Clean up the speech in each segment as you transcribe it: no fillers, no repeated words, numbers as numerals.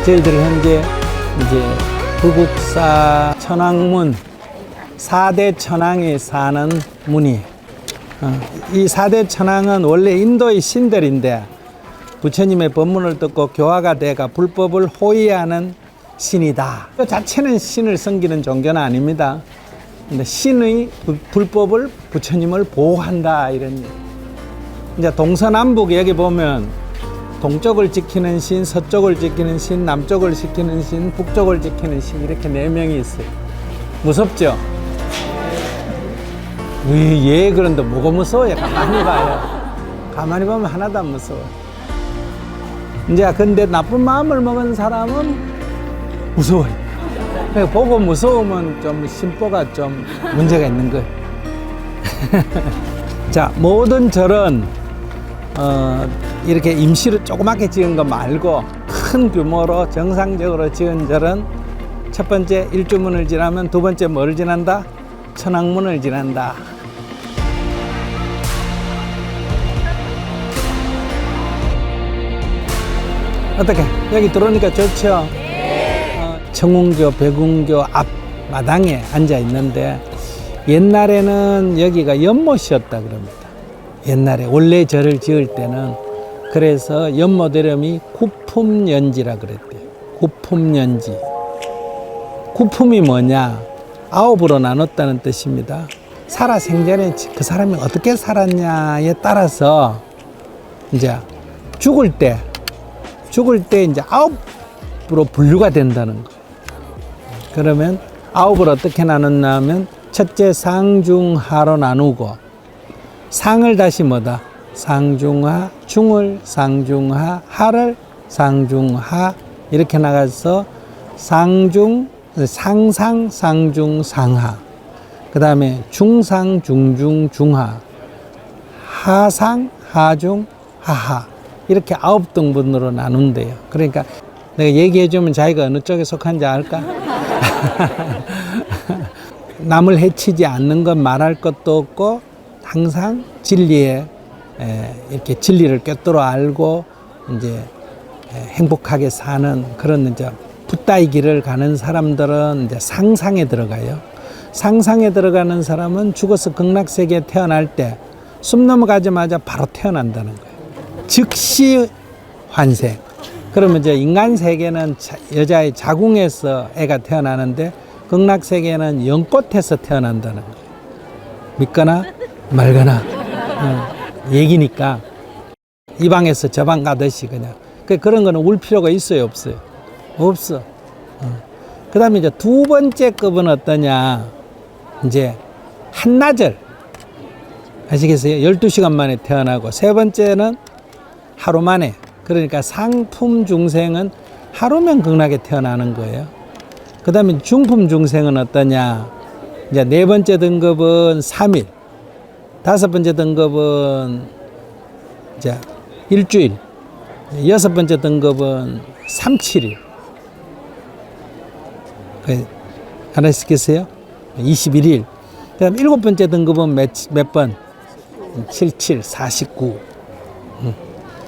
저희들 현재 이제 불국사 천왕문 4대 천왕이 사는 문이에요. 이 4대 천왕은 원래 인도의 신들인데 부처님의 법문을 듣고 교화가 돼가 불법을 호위하는 신이다. 그 자체는 신을 섬기는 종교는 아닙니다. 근데 신의 불법을 부처님을 보호한다 이런. 이제 동서남북 여기 보면 동쪽을 지키는 신, 서쪽을 지키는 신, 남쪽을 지키는 신, 북쪽을 지키는 신 이렇게 4명이 있어요. 무섭죠? 예, 그런데 뭐가 무서워요? 가만히 봐요. 가만히 보면 하나도 안 무서워. 이제 근데 나쁜 마음을 먹은 사람은 무서워요. 보고 무서우면 좀 심보가 좀 문제가 있는 거예요. 자, 모든 절은 이렇게 임시로 조그맣게 지은 거 말고 큰 규모로 정상적으로 지은 절은 첫 번째 일주문을 지나면 두 번째 뭘 지난다? 천왕문을 지난다. 어떻게? 여기 들어오니까 좋죠? 청운교, 백운교 앞 마당에 앉아 있는데 옛날에는 여기가 연못이었다 그럽니다. 옛날에 원래 절을 지을 때는 그래서 연못 이름이 구품연지라 그랬대요. 구품연지. 구품이 뭐냐? 9으로 나눴다는 뜻입니다. 살아 생전에 그 사람이 어떻게 살았냐에 따라서 이제 죽을 때 이제 9으로 분류가 된다는 거. 그러면 9을 어떻게 나눴냐면 첫째 상중하로 나누고 상을 다시 뭐다? 상중하, 중을 상중하, 하를 상중하 이렇게 나가서 상중, 상상, 상중, 상하 그 다음에 중상, 중중, 중하 하상, 하중, 하하 이렇게 9등분으로 나눈대요. 그러니까 내가 얘기해주면 자기가 어느 쪽에 속한지 알까? 남을 해치지 않는 것 말할 것도 없고 항상 진리에 이렇게 진리를 꿰뚫어 알고 이제 행복하게 사는 그런 이제 붓다이 길을 가는 사람들은 이제 상상에 들어가요. 상상에 들어가는 사람은 죽어서 극락세계에 태어날 때 숨 넘어가자마자 바로 태어난다는 거예요. 즉시 환생. 그러면 이제 인간 세계는 여자의 자궁에서 애가 태어나는데 극락세계는 연꽃에서 태어난다는 거예요. 믿거나 말거나 얘기니까 이 방에서 저 방 가듯이 그냥 그런 거는 울 필요가 있어요 없어요? 없어. 그 다음에 이제 두 번째 급은 어떠냐 이제 한나절 아시겠어요? 12시간 만에 태어나고 세 번째는 하루 만에 그러니까 상품 중생은 하루면 극락에 태어나는 거예요. 그 다음에 중품 중생은 어떠냐 이제 네 번째 등급은 3일 다섯 번째 등급은 이제 일주일 여섯 번째 등급은 3, 7일 알아시겠어요? 21일 그 다음 일곱 번째 등급은 몇 번? 7, 7, 49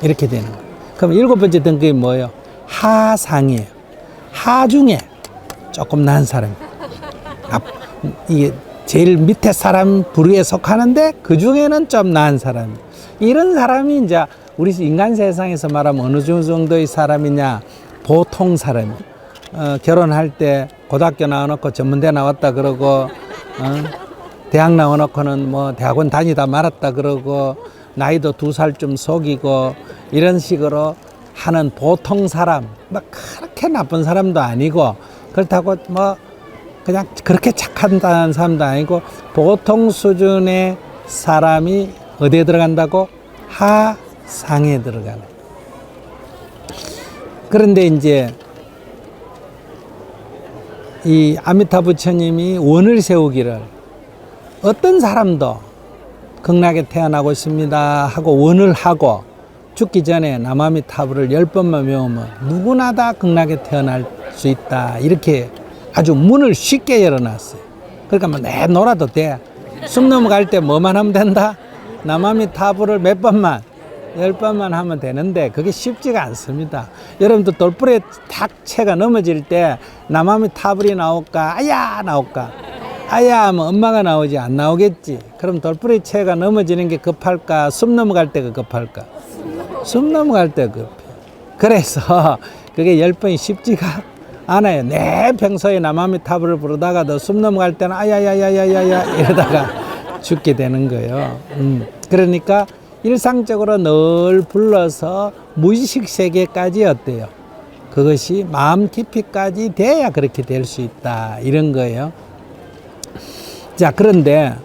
이렇게 되는 거예요. 그럼 일곱 번째 등급이 뭐예요? 하상이에요. 하중에 조금 나은 사람. 이게 제일 밑에 사람 부류에 속하는데 그 중에는 좀 나은 사람. 이런 사람이 이제 우리 인간 세상에서 말하면 어느 정도의 사람이냐? 보통 사람. 결혼할 때 고등학교 나와놓고 전문대 나왔다 그러고, 대학 나와놓고는 뭐 대학원 다니다 말았다 그러고, 나이도 2살 좀 속이고, 이런 식으로 하는 보통 사람. 뭐 그렇게 나쁜 사람도 아니고, 그렇다고 뭐 그냥 그렇게 착한 사람도 아니고, 보통 수준의 사람이 어디에 들어간다고? 하상에 들어가는. 그런데 이제 이 아미타 부처님이 원을 세우기를 어떤 사람도 극락에 태어나고 있습니다 하고 원을 하고 죽기 전에 나마미타불을 10번만 외우면 누구나 다 극락에 태어날 수 있다 이렇게 아주 문을 쉽게 열어놨어요. 그러니까 뭐 내 놀아도 돼. 숨 넘어갈 때 뭐만 하면 된다? 나마미타불을 몇 번만 10번만 하면 되는데 그게 쉽지가 않습니다. 여러분도 돌부리에 탁 채가 넘어질 때 남아미 타불이 나올까? 아야! 나올까? 아야 하면 엄마가 나오지 안 나오겠지. 그럼 돌부리 채가 넘어지는 게 급할까? 숨 넘어갈 때가 급할까? 숨 넘어갈 때가 급해. 그래서 그게 10번이 쉽지가 않아요. 내 평소에 남아미 타불을 부르다가도 숨 넘어갈 때는 아야야야야야야 이러다가 죽게 되는 거예요. 그러니까 일상적으로 늘 불러서 무의식 세계까지 어때요? 그것이 마음 깊이까지 돼야 그렇게 될 수 있다. 이런 거예요. 자, 그런데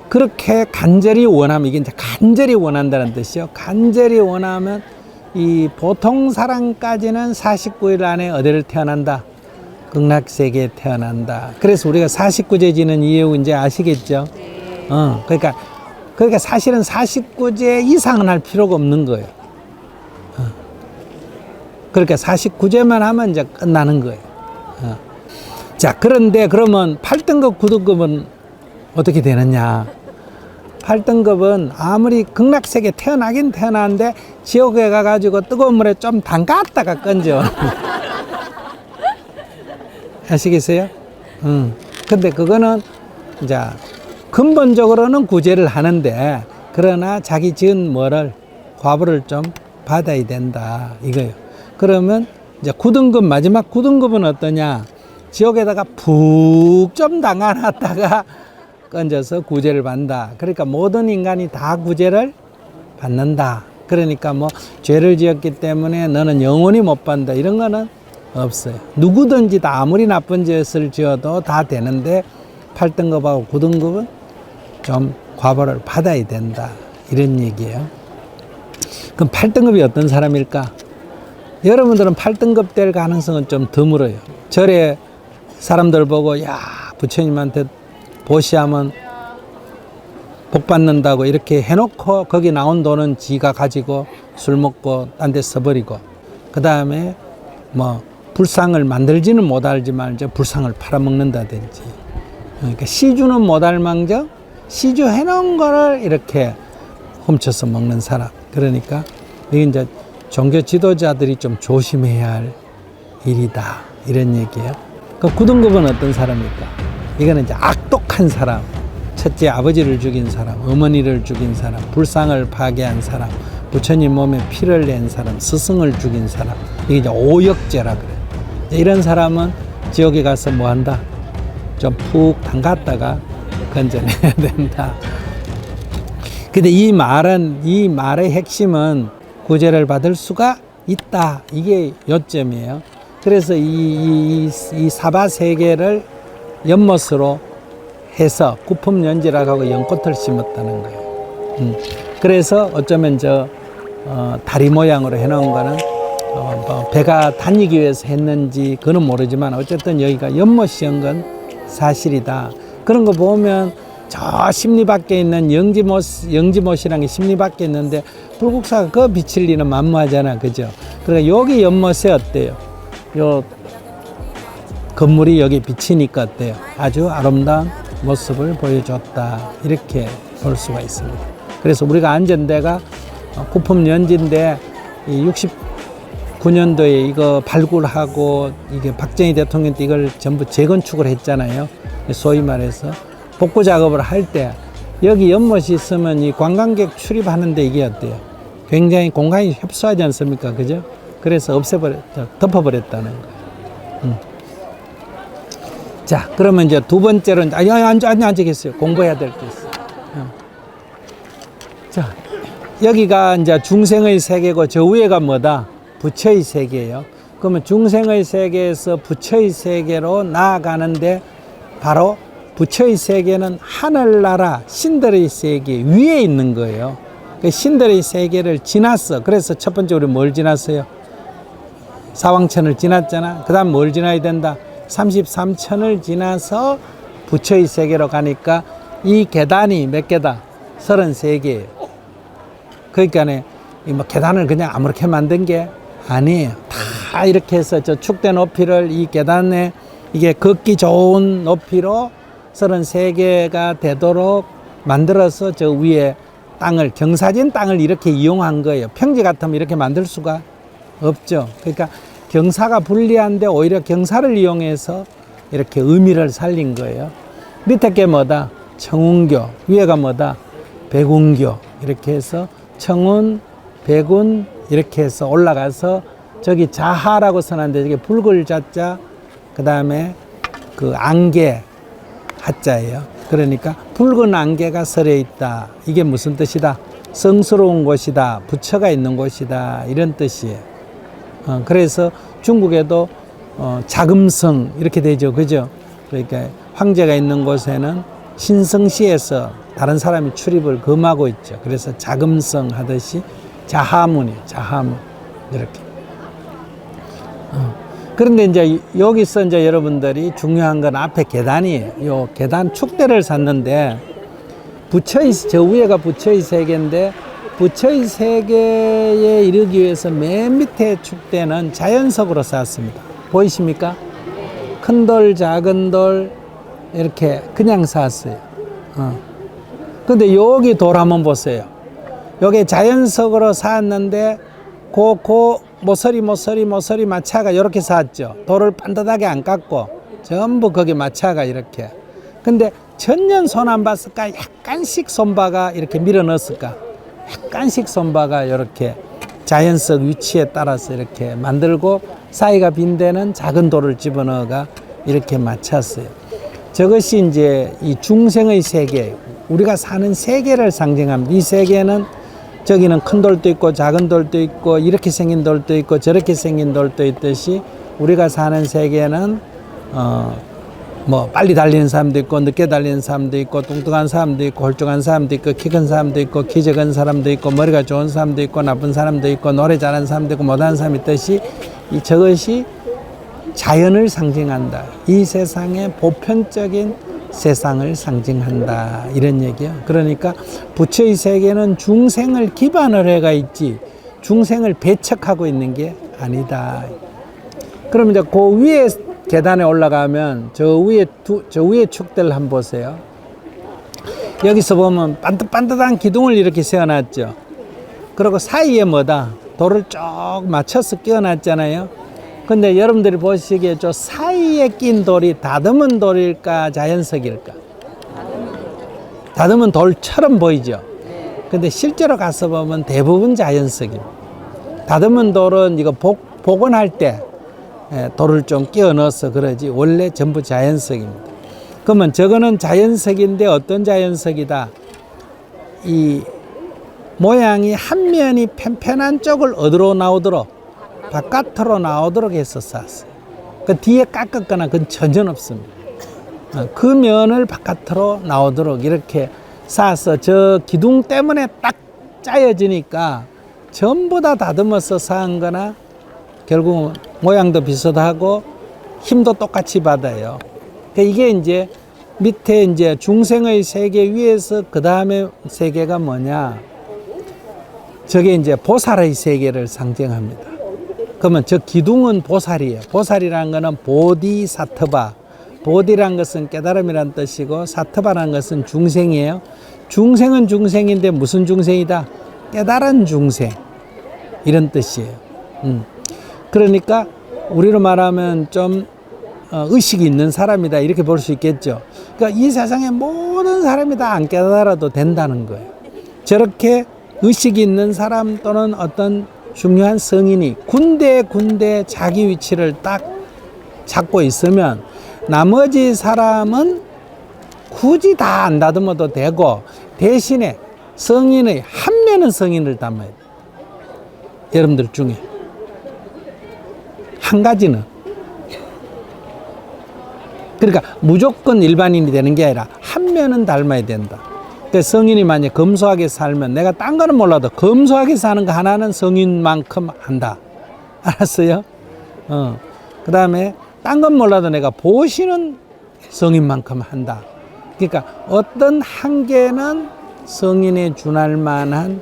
그렇게 간절히 원하면, 이게 이제 간절히 원한다는 뜻이요. 간절히 원하면 이 보통 사람까지는 49일 안에 어디를 태어난다? 극락세계에 태어난다. 그래서 우리가 49제 지는 이유 이제 아시겠죠? 그러니까 사실은 49제 이상은 할 필요가 없는 거예요. 그러니까 49제만 하면 이제 끝나는 거예요. 자, 그런데 그러면 8등급, 9등급은 어떻게 되느냐? 8등급은 아무리 극락세계 태어나긴 태어나는데 지옥에 가가지고 뜨거운 물에 좀 담갔다가 건져. 아시겠어요? 근데 그거는 이제 근본적으로는 구제를 하는데, 그러나 자기 지은 뭐를 과보를 좀 받아야 된다 이거예요. 그러면 이제 9등급, 마지막 9등급은 어떠냐? 지옥에다가 푹 좀 담가놨다가 건져서 구제를 받는다. 그러니까 모든 인간이 다 구제를 받는다. 그러니까 뭐 죄를 지었기 때문에 너는 영원히 못 받는다 이런 거는 없어요. 누구든지 다 아무리 나쁜 짓을 지어도 다 되는데 8등급하고 9등급은 좀 과보를 받아야 된다 이런 얘기예요. 그럼 8등급이 어떤 사람일까? 여러분들은 8등급 될 가능성은 좀 드물어요. 절에 사람들 보고 야 부처님한테 보시하면 복 받는다고 이렇게 해놓고 거기 나온 돈은 지가 가지고 술 먹고 딴 데 써버리고, 그 다음에 뭐 불상을 만들지는 못하지만 이제 불상을 팔아먹는다든지, 그러니까 시주는 못할 망정 시주 해놓은 거를 이렇게 훔쳐서 먹는 사람. 그러니까 이게 이제 종교 지도자들이 좀 조심해야 할 일이다 이런 얘기예요. 그 9등급은 어떤 사람일까? 이거는 이제 악독한 사람, 첫째 아버지를 죽인 사람, 어머니를 죽인 사람, 불상을 파괴한 사람, 부처님 몸에 피를 낸 사람, 스승을 죽인 사람, 이게 이제 오역죄라 그래요. 이런 사람은 지옥에 가서 뭐 한다? 좀 푹 담갔다가 건져내야 된다. 근데 이 말의 핵심은 구제를 받을 수가 있다. 이게 요점이에요. 그래서 이 사바 세계를 연못으로 해서 구품연지라고 하고 연꽃을 심었다는 거예요. 그래서 어쩌면 다리 모양으로 해놓은 거는 뭐 배가 다니기 위해서 했는지 그건 모르지만 어쨌든 여기가 연못이온 건 사실이다. 그런 거 보면 저 심리 밖에 있는 영지못이라는 게 심리 밖에 있는데 불국사가 그 빛을 리는 만무하잖아. 그죠? 그러니까 여기 연못에 어때요? 요 건물이 여기 비치니까 어때요? 아주 아름다운 모습을 보여줬다. 이렇게 볼 수가 있습니다. 그래서 우리가 앉은 데가 구품연지인데 69년도에 이거 발굴하고 이게 박정희 대통령 때 이걸 전부 재건축을 했잖아요. 소위 말해서 복구 작업을 할 때 여기 연못이 있으면 이 관광객 출입하는데 이게 어때요? 굉장히 공간이 협소하지 않습니까? 그죠? 그래서 덮어버렸다는 거예요. 자, 그러면 이제 두 번째로, 앉아겠어요. 공부해야 될 게 있어요. 자, 여기가 이제 중생의 세계고 저 위에가 뭐다? 부처의 세계예요. 그러면 중생의 세계에서 부처의 세계로 나아가는데 바로 부처의 세계는 하늘나라 신들의 세계 위에 있는 거예요. 그 신들의 세계를 지났어. 그래서 첫 번째 우리 뭘 지났어요? 사왕천을 지났잖아. 그 다음 뭘 지나야 된다? 33천을 지나서 부처의 세계로 가니까 이 계단이 몇 개다? 33개예요. 그러니까 이 뭐 계단을 그냥 아무렇게 만든 게 아니에요. 다 이렇게 해서 저 축대 높이를 이 계단에 이게 걷기 좋은 높이로 33개가 되도록 만들어서 저 위에 땅을, 경사진 땅을 이렇게 이용한 거예요. 평지 같으면 이렇게 만들 수가 없죠. 그러니까 경사가 불리한데 오히려 경사를 이용해서 이렇게 의미를 살린 거예요. 밑에 게 뭐다? 청운교. 위에가 뭐다? 백운교. 이렇게 해서 청운, 백운 이렇게 해서 올라가서 저기 자하라고 써놨는데 저게 붉을 자자, 그 다음에 그 안개 하자예요. 그러니까 붉은 안개가 설해 있다. 이게 무슨 뜻이다? 성스러운 곳이다. 부처가 있는 곳이다. 이런 뜻이에요. 그래서 중국에도 자금성 이렇게 되죠. 그죠? 그러니까 황제가 있는 곳에는 신성시에서 다른 사람이 출입을 금하고 있죠. 그래서 자금성 하듯이 자하문이에요. 자하문. 이렇게. 그런데 이제 여기서 이제 여러분들이 중요한 건 앞에 계단이에요. 요 계단 축대를 샀는데 부처의, 저 위에가 부처의 세계인데 부처의 세계에 이르기 위해서 맨 밑에 축대는 자연석으로 쌓았습니다. 보이십니까? 큰 돌, 작은 돌 이렇게 그냥 쌓았어요. 근데 여기 돌 한번 보세요. 여기 자연석으로 쌓았는데 모서리 마차가 이렇게 쌓았죠. 돌을 반듯하게 안 깎고 전부 거기 마차가 이렇게. 근데 전년 손 안 봤을까? 약간씩 손바가 이렇게 밀어 넣었을까? 약간씩 손바가 이렇게 자연석 위치에 따라서 이렇게 만들고 사이가 빈 데는 작은 돌을 집어넣어가 이렇게 맞췄어요. 저것이 이제 이 중생의 세계, 우리가 사는 세계를 상징합니다. 이 세계는 저기는 큰 돌도 있고 작은 돌도 있고 이렇게 생긴 돌도 있고 저렇게 생긴 돌도 있듯이 우리가 사는 세계는 뭐 빨리 달리는 사람도 있고 늦게 달리는 사람도 있고 뚱뚱한 사람도 있고 홀쭉한 사람도 있고 키 큰 사람도 있고 키 적은 사람도 있고 머리가 좋은 사람도 있고 나쁜 사람도 있고 노래 잘하는 사람도 있고 못하는 사람이 있듯이 저것이 자연을 상징한다. 이 세상의 보편적인 세상을 상징한다. 이런 얘기예요. 그러니까 부처의 세계는 중생을 기반으로 해가 있지 중생을 배척하고 있는 게 아니다. 그럼 이제 그 위에 계단에 올라가면 저 위에 축대를 한번 보세요. 여기서 보면 반듯반듯한 기둥을 이렇게 세워놨죠. 그리고 사이에 뭐다? 돌을 쭉 맞춰서 끼워놨잖아요. 근데 여러분들이 보시기에 저 사이에 낀 돌이 다듬은 돌일까 자연석일까? 다듬은 돌처럼 보이죠. 근데 실제로 가서 보면 대부분 자연석입니다. 다듬은 돌은 이거 복원할 때 돌을 좀 끼워 넣어서 그러지 원래 전부 자연석입니다. 그러면 저거는 자연석인데 어떤 자연석이다? 이 모양이 한 면이 편편한 쪽을 어디로 나오도록 바깥으로 나오도록 해서 쌌어요. 그 뒤에 깎았거나 그건 전혀 없습니다. 그 면을 바깥으로 나오도록 이렇게 싸서 저 기둥 때문에 딱 짜여지니까 전부 다 다듬어서 쌓은 거나 결국은 모양도 비슷하고 힘도 똑같이 받아요. 이게 이제 밑에 이제 중생의 세계 위에서 그 다음에 세계가 뭐냐? 저게 이제 보살의 세계를 상징합니다. 그러면 저 기둥은 보살이에요. 보살이라는 것은 보디사트바. 보디란 것은 깨달음이란 뜻이고 사트바라는 것은 중생이에요. 중생은 중생인데 무슨 중생이다? 깨달은 중생. 이런 뜻이에요. 그러니까 우리로 말하면 좀 의식이 있는 사람이다 이렇게 볼 수 있겠죠. 그러니까 이 세상의 모든 사람이 다 안 깨달아도 된다는 거예요. 저렇게 의식이 있는 사람 또는 어떤 중요한 성인이 군데 자기 위치를 딱 잡고 있으면 나머지 사람은 굳이 다 안 다듬어도 되고 대신에 성인의 한 면은 성인을 담아야 돼요. 여러분들 중에 한 가지는 그러니까 무조건 일반인이 되는 게 아니라 한 면은 닮아야 된다. 성인이 만약 검소하게 살면 내가 딴 거는 몰라도 검소하게 사는 거 하나는 성인만큼 한다. 알았어요? 그 다음에 딴 건 몰라도 내가 보시는 성인만큼 한다. 그러니까 어떤 한계는 성인에 준할 만한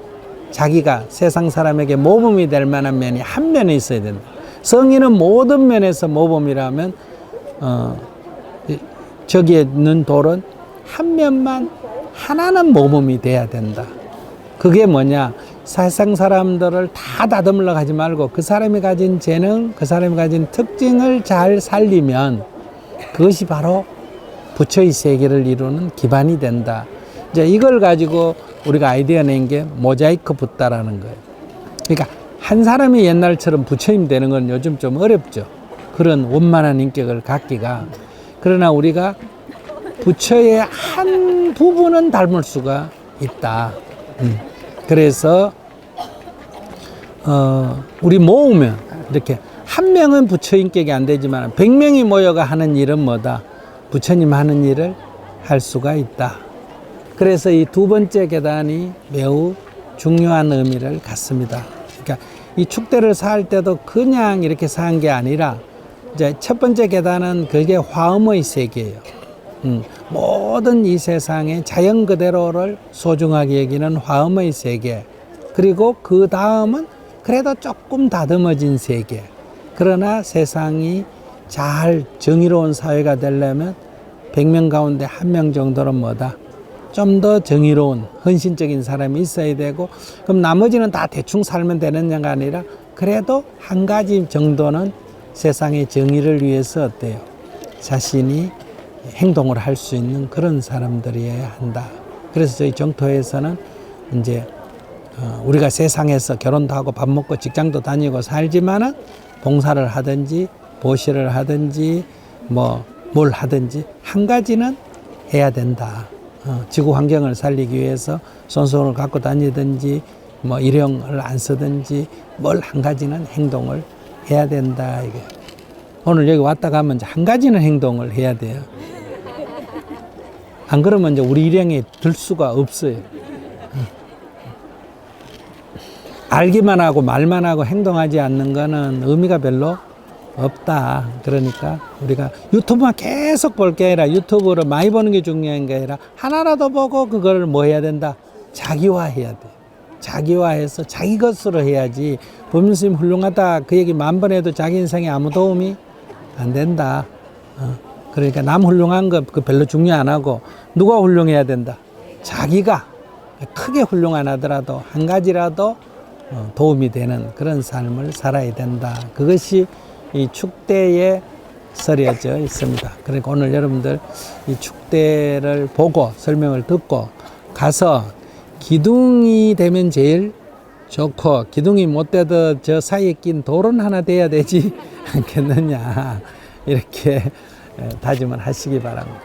자기가 세상 사람에게 모범이 될 만한 면이 한 면에 있어야 된다. 성인은 모든 면에서 모범이라면 저기에 있는 돌은 한 면만 하나는 모범이 돼야 된다. 그게 뭐냐? 세상 사람들을 다 다듬으려 하지 말고 그 사람이 가진 재능, 그 사람이 가진 특징을 잘 살리면 그것이 바로 부처의 세계를 이루는 기반이 된다. 이제 이걸 가지고 우리가 아이디어 낸 게 모자이크 붓다라는 거예요. 그러니까 한 사람이 옛날처럼 부처님 되는 건 요즘 좀 어렵죠. 그런 원만한 인격을 갖기가. 그러나 우리가 부처의 한 부분은 닮을 수가 있다. 그래서 우리 모으면 이렇게 한 명은 부처 인격이 안 되지만 100명이 모여가 하는 일은 뭐다? 부처님 하는 일을 할 수가 있다. 그래서 이 두 번째 계단이 매우 중요한 의미를 갖습니다. 그러니까 이 축대를 쌓을 때도 그냥 이렇게 쌓은 게 아니라 이제 첫 번째 계단은 그게 화음의 세계예요. 모든 이 세상의 자연 그대로를 소중하게 여기는 화음의 세계. 그리고 그 다음은 그래도 조금 다듬어진 세계. 그러나 세상이 잘 정의로운 사회가 되려면 100명 가운데 1명 정도는 뭐다? 좀 더 정의로운 헌신적인 사람이 있어야 되고, 그럼 나머지는 다 대충 살면 되느냐가 아니라 그래도 한 가지 정도는 세상의 정의를 위해서 어때요? 자신이 행동을 할 수 있는 그런 사람들이어야 한다. 그래서 저희 정토에서는 이제 우리가 세상에서 결혼도 하고 밥 먹고 직장도 다니고 살지만은 봉사를 하든지 보시를 하든지 뭘 하든지 한 가지는 해야 된다. 지구 환경을 살리기 위해서 손수건을 갖고 다니든지 일용을 안 쓰든지 뭘 한 가지는 행동을 해야 된다. 이게 오늘 여기 왔다 가면 이제 한 가지는 행동을 해야 돼요. 안 그러면 이제 우리 일행에 들 수가 없어요. 알기만 하고 말만 하고 행동하지 않는 거는 의미가 별로 없다. 그러니까 우리가 유튜브만 계속 볼 게 아니라 유튜브를 많이 보는 게 중요한 게 아니라 하나라도 보고 그걸 뭐 해야 된다? 자기화해야 돼. 자기화해서 자기 것으로 해야지. 법륜스님 훌륭하다 그 얘기 만 번 해도 자기 인생에 아무 도움이 안 된다. 그러니까 남 훌륭한 거 그 별로 중요 안 하고 누가 훌륭해야 된다? 자기가 크게 훌륭 안 하더라도 한 가지라도 도움이 되는 그런 삶을 살아야 된다. 그것이 이 축대에 서려져 있습니다. 그러니까 오늘 여러분들 이 축대를 보고 설명을 듣고 가서 기둥이 되면 제일 좋고 기둥이 못 돼도 저 사이에 낀 돌은 하나 돼야 되지 않겠느냐 이렇게 다짐을 하시기 바랍니다.